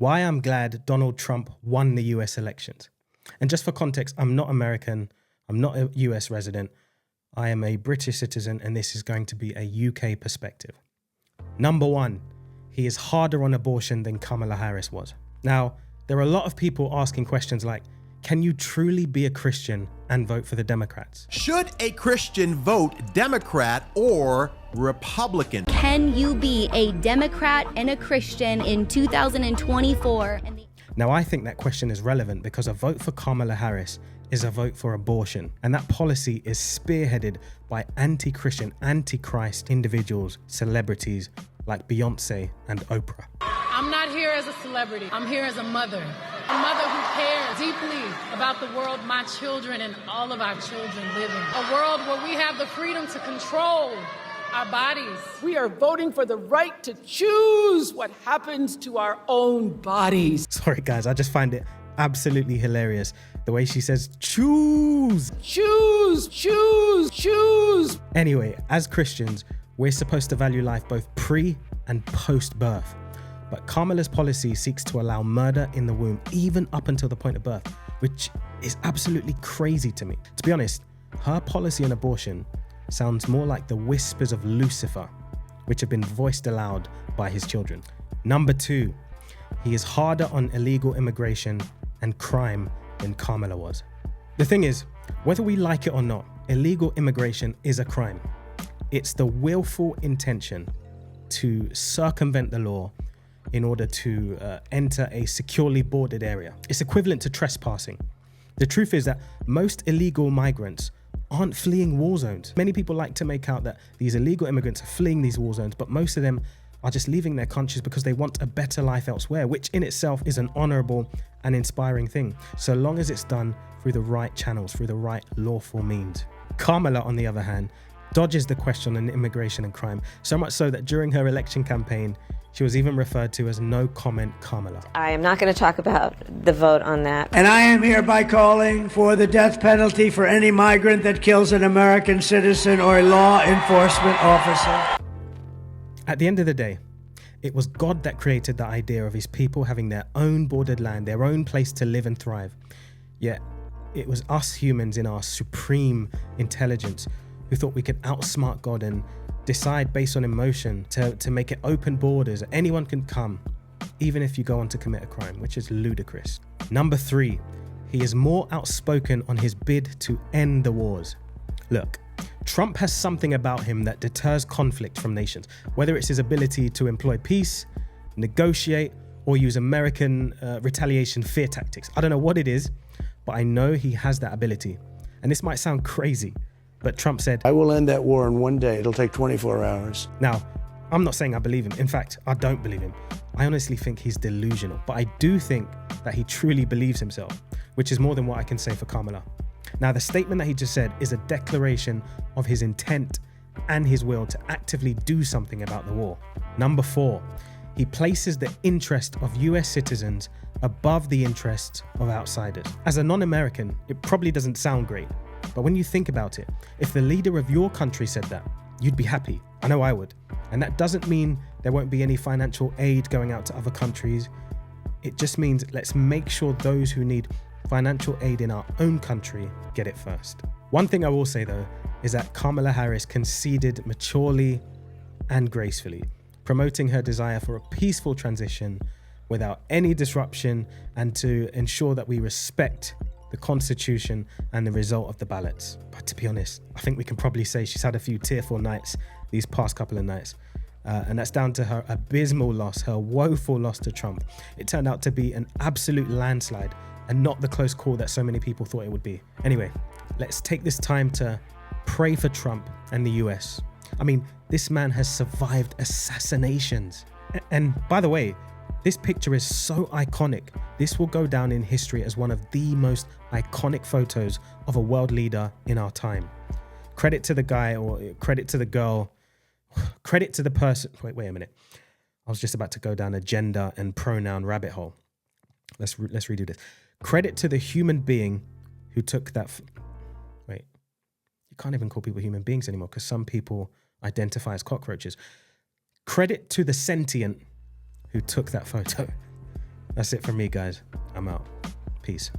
why I'm glad Donald Trump won the US elections. And just for context, I'm not American. I'm not a US resident. I am a British citizen, and this is going to be a UK perspective. Number one, he is harder on abortion than Kamala Harris was. Now, there are a lot of people asking questions like, can you truly be a Christian and vote for the Democrats? Should a Christian vote Democrat or Republican? Can you be a Democrat and a Christian in 2024? Now, I think that question is relevant because a vote for Kamala Harris is a vote for abortion. And that policy is spearheaded by anti-Christian, anti-Christ individuals, celebrities like Beyonce and Oprah. I'm not here as a celebrity. I'm here as a mother who cares deeply about the world my children and all of our children live in. A world where we have the freedom to control our bodies. We are voting for the right to choose what happens to our own bodies. Sorry, guys, I just find it absolutely hilarious the way she says, choose. Choose, choose, choose. Anyway, as Christians, we're supposed to value life both pre and post birth. But Kamala's policy seeks to allow murder in the womb even up until the point of birth, which is absolutely crazy to me. To be honest, her policy on abortion sounds more like the whispers of Lucifer, which have been voiced aloud by his children. Number two, he is harder on illegal immigration and crime than Kamala was. The thing is, whether we like it or not, illegal immigration is a crime. It's the willful intention to circumvent the law in order to enter a securely bordered area. It's equivalent to trespassing. The truth is that most illegal migrants aren't fleeing war zones. Many people like to make out that these illegal immigrants are fleeing these war zones, but most of them are just leaving their countries because they want a better life elsewhere, which in itself is an honorable and inspiring thing, so long as it's done through the right channels, through the right lawful means. Kamala, on the other hand, dodges the question on immigration and crime, so much so that during her election campaign, she was even referred to as no comment Kamala. I am not going to talk about the vote on that. And I am hereby calling for the death penalty for any migrant that kills an American citizen or a law enforcement officer. At the end of the day, it was God that created the idea of his people having their own bordered land, their own place to live and thrive. Yet, it was us humans in our supreme intelligence who thought we could outsmart God and decide based on emotion to make it open borders. Anyone can come, even if you go on to commit a crime, which is ludicrous. Number three, he is more outspoken on his bid to end the wars. Look, Trump has something about him that deters conflict from nations, whether it's his ability to employ peace, negotiate, or use American retaliation fear tactics. I don't know what it is, but I know he has that ability. And this might sound crazy, but Trump said, I will end that war in one day. It'll take 24 hours. Now, I'm not saying I believe him. In fact, I don't believe him. I honestly think he's delusional, but I do think that he truly believes himself, which is more than what I can say for Kamala. Now, the statement that he just said is a declaration of his intent and his will to actively do something about the war. Number four, he places the interest of US citizens above the interests of outsiders. As a non-American, it probably doesn't sound great, but when you think about it, if the leader of your country said that, you'd be happy. I know I would. And that doesn't mean there won't be any financial aid going out to other countries. It just means let's make sure those who need financial aid in our own country get it first. One thing I will say though, is that Kamala Harris conceded maturely and gracefully, promoting her desire for a peaceful transition without any disruption and to ensure that we respect the Constitution and the result of the ballots. But to be honest, I think we can probably say she's had a few tearful nights these past couple of nights. And that's down to her abysmal loss, her woeful loss to Trump. It turned out to be an absolute landslide and not the close call that so many people thought it would be. Anyway, let's take this time to pray for Trump and the US. I mean, this man has survived assassinations. And by the way, this picture is so iconic. This will go down in history as one of the most iconic photos of a world leader in our time. Credit to the guy, or credit to the girl, credit to the person. Wait a minute. I was just about to go down a gender and pronoun rabbit hole. Let's redo this. Credit to the human being who took that. Wait, you can't even call people human beings anymore because some people identify as cockroaches. Credit to the sentient who took that photo. That's it from me, guys. I'm out. Peace.